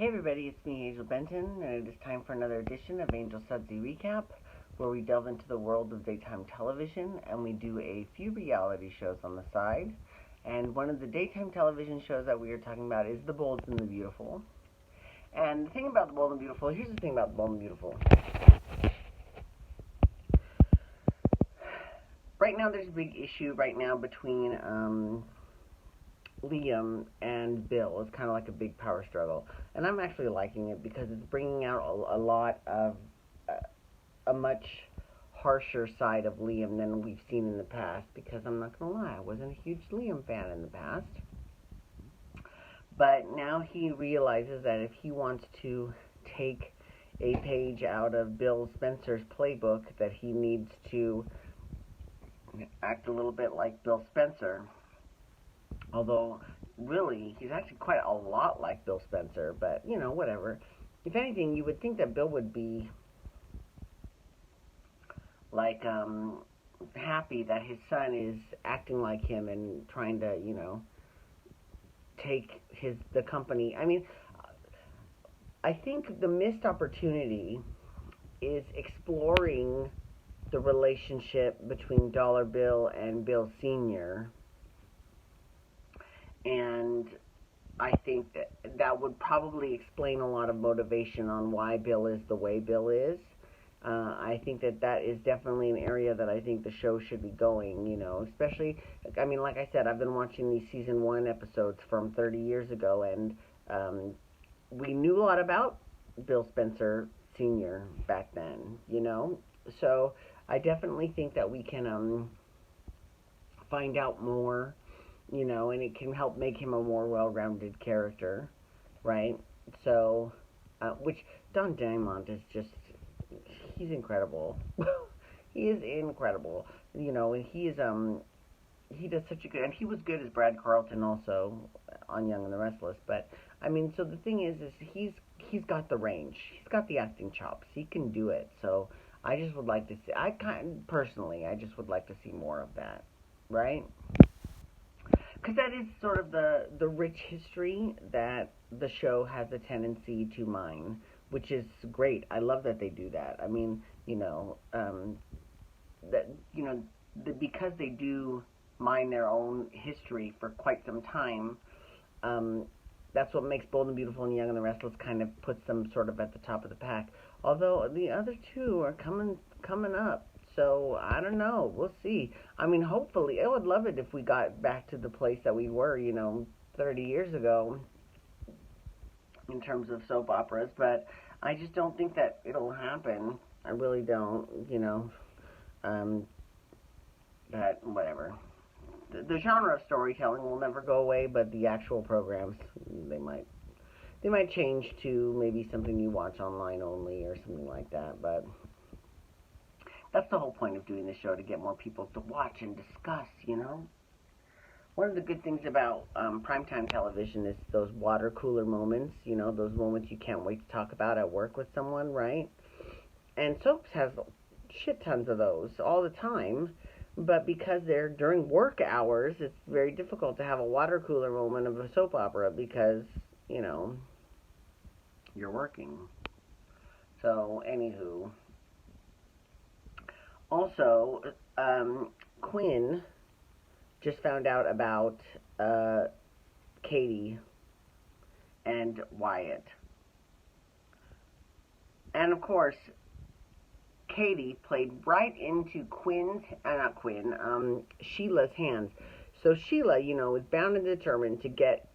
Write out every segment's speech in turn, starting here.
Hey everybody, it's me, Angel Benton, and it is time for another edition of Angel Sudsy Recap, where we delve into the world of daytime television, and we do a few reality shows on the side. And one of the daytime television shows that we are talking about is The Bold and the Beautiful. And the thing about The Bold and Beautiful, here's the thing about The Bold and Beautiful. Right now, there's a big issue right now between Liam and Bill. It's kind of like a big power struggle, and I'm actually liking it because it's bringing out a lot of a much harsher side of Liam than we've seen in the past, because I'm not gonna lie, I wasn't a huge Liam fan in the past, but now he realizes that if he wants to take a page out of Bill Spencer's playbook, that he needs to act a little bit like Bill Spencer. Although, really, he's actually quite a lot like Bill Spencer, but, you know, whatever. If anything, you would think that Bill would be, like, happy that his son is acting like him and trying to, you know, take the company. I mean, I think the missed opportunity is exploring the relationship between Dollar Bill and Bill Sr., and I think that would probably explain a lot of motivation on why Bill is the way Bill is. I think that is definitely an area that I think the show should be going, you know, especially, I mean, like I said, I've been watching these season 1 episodes from 30 years ago, and we knew a lot about Bill Spencer Sr. back then, you know, so I definitely think that we can find out more, you know, and it can help make him a more well-rounded character, right? So, which Don Diamond is just, he's incredible. He is incredible, you know, and he does such a good, and he was good as Brad Carlton also on Young and the Restless, but, I mean, so the thing is he's got the range, he's got the acting chops, he can do it, so I just would like to see, personally, I just would like to see more of that, right? Because that is sort of the rich history that the show has a tendency to mine, which is great. I love that they do that. I mean, you know, because they do mine their own history for quite some time, that's what makes Bold and Beautiful and Young and the Restless kind of puts them sort of at the top of the pack. Although the other two are coming up. So, I don't know. We'll see. I mean, hopefully, I would love it if we got back to the place that we were, you know, 30 years ago in terms of soap operas, but I just don't think that it'll happen. I really don't, you know. But, whatever. The genre of storytelling will never go away, but the actual programs, they might change to maybe something you watch online only or something like that, but that's the whole point of doing the show, to get more people to watch and discuss, you know? One of the good things about primetime television is those water cooler moments, you know, those moments you can't wait to talk about at work with someone, right? And soaps has shit tons of those all the time, but because they're during work hours, it's very difficult to have a water cooler moment of a soap opera because, you know, you're working. So, anywho. Also, Quinn just found out about Katie and Wyatt. And of course, Katie played right into Sheila's hands. So Sheila, you know, is bound and determined to get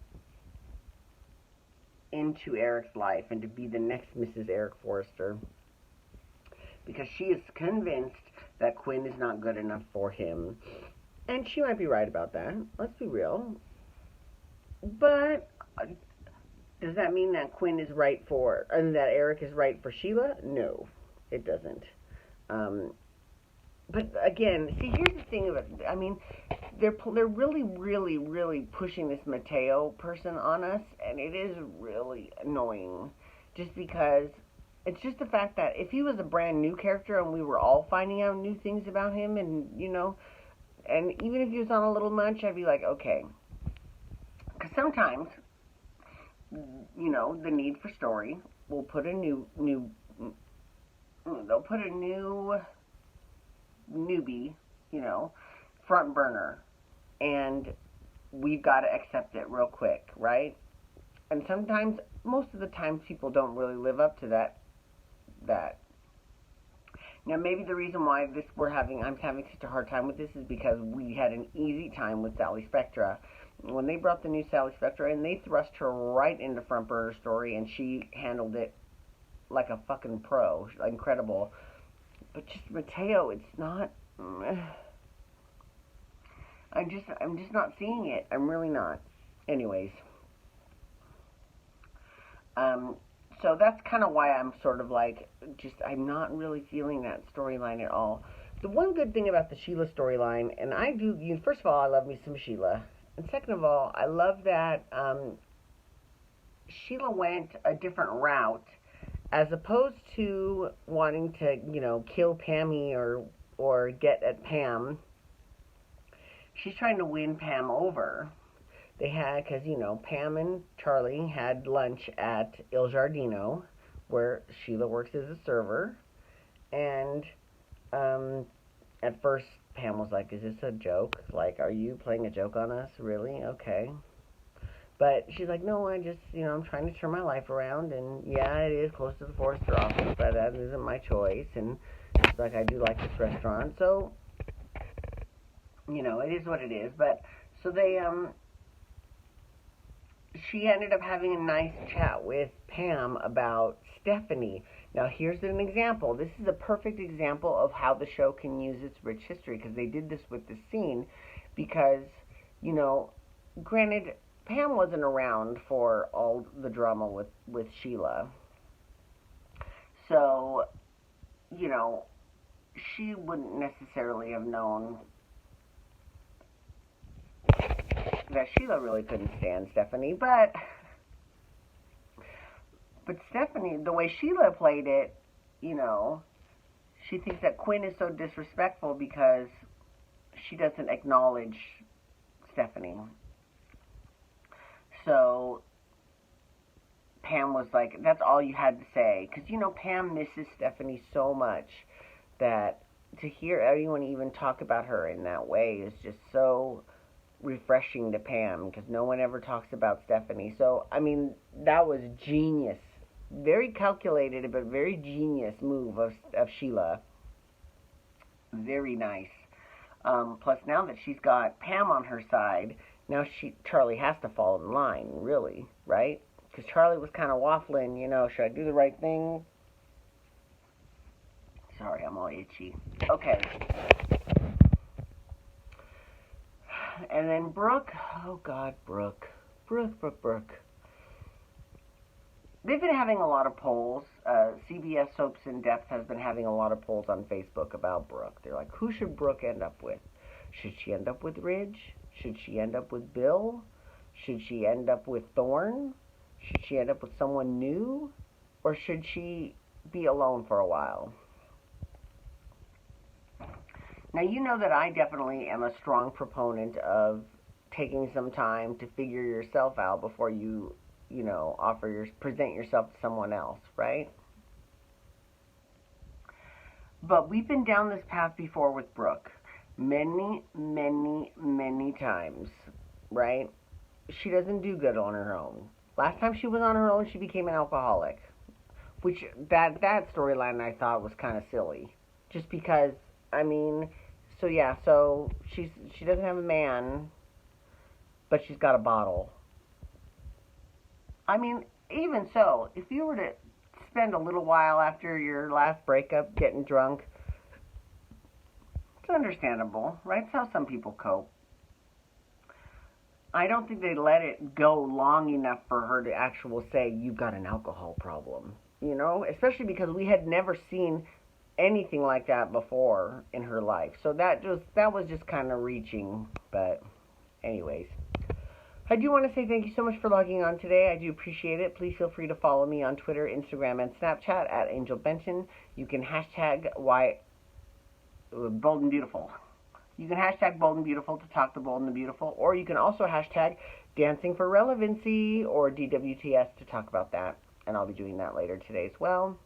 into Eric's life and to be the next Mrs. Eric Forrester, because she is convinced that Quinn is not good enough for him. And she might be right about that. Let's be real. But does that mean that Quinn is right and that Eric is right for Sheila? No, it doesn't. But again, see, here's the thing about it. I mean, they're really, really, really pushing this Mateo person on us, and it is really annoying, just because it's just the fact that if he was a brand new character and we were all finding out new things about him, and, you know, and even if he was on a little much, I'd be like, okay. Because sometimes the need for story. We'll put a they'll put a new newbie, you know, front burner, and we've got to accept it real quick, right? And sometimes, most of the time, people don't really live up to that. Now, maybe the reason why I'm having such a hard time with this is because we had an easy time with Sally Spectra. When they brought the new Sally Spectra in, they thrust her right into front burner story, and she handled it like a fucking pro, like, incredible. But just Mateo, it's not. I'm just not seeing it. I'm really not. Anyways, um, so that's kind of why I'm sort of like, I'm not really feeling that storyline at all. The one good thing about the Sheila storyline, and first of all, I love me some Sheila. And second of all, I love that Sheila went a different route as opposed to wanting to, kill Pammy or get at Pam. She's trying to win Pam over. Because, Pam and Charlie had lunch at Il Giardino, where Sheila works as a server. And at first, Pam was like, is this a joke? Like, are you playing a joke on us? Really? Okay. But she's like, no, I'm trying to turn my life around. And, yeah, it is close to the Forrester office, but that isn't my choice. And she's like, I do like this restaurant. So, it is what it is. But, so she ended up having a nice chat with Pam about Stephanie. Now, here's an example. This is a perfect example of how the show can use its rich history, because they did this with this scene, because, granted, Pam wasn't around for all the drama with Sheila. So, she wouldn't necessarily have known that Sheila really couldn't stand Stephanie, but Stephanie, the way Sheila played it, she thinks that Quinn is so disrespectful because she doesn't acknowledge Stephanie. So Pam was like, that's all you had to say, because Pam misses Stephanie so much that to hear anyone even talk about her in that way is just so refreshing to Pam, because no one ever talks about Stephanie. So, that was genius. Very calculated, but very genius move of Sheila. Very nice. Plus, now that she's got Pam on her side, now Charlie has to fall in line, really, right? Because Charlie was kind of waffling, should I do the right thing? Sorry, I'm all itchy. Okay. And then Brooke, oh God, Brooke. They've been having a lot of polls. CBS Soaps in Depth has been having a lot of polls on Facebook about Brooke. They're like, who should Brooke end up with? Should she end up with Ridge? Should she end up with Bill? Should she end up with Thorne? Should she end up with someone new? Or should she be alone for a while? Now, you know that I definitely am a strong proponent of taking some time to figure yourself out before you, present yourself to someone else, right? But we've been down this path before with Brooke. Many, many, many times, right? She doesn't do good on her own. Last time she was on her own, she became an alcoholic. Which, that storyline I thought was kind of silly. Just because, so she doesn't have a man, but she's got a bottle. Even so, if you were to spend a little while after your last breakup getting drunk, it's understandable, right? It's how some people cope. I don't think they let it go long enough for her to actually say, you've got an alcohol problem. Especially because we had never seen anything like that before in her life. So that was just kind of reaching. But anyways, I do want to say thank you so much for logging on today. I do appreciate it. Please feel free to follow me on Twitter, Instagram, and Snapchat at Angel Benson. You can hashtag Bold and Beautiful. You can hashtag Bold and Beautiful to talk to Bold and the Beautiful, or you can also hashtag Dancing for Relevancy, or DWTS, to talk about that. And I'll be doing that later today as well.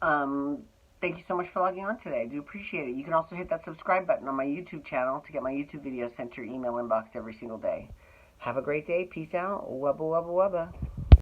Thank you so much for logging on today. I do appreciate it. You can also hit that subscribe button on my YouTube channel to get my YouTube videos sent to your email inbox every single day. Have a great day. Peace out. Wubba, wubba, wubba.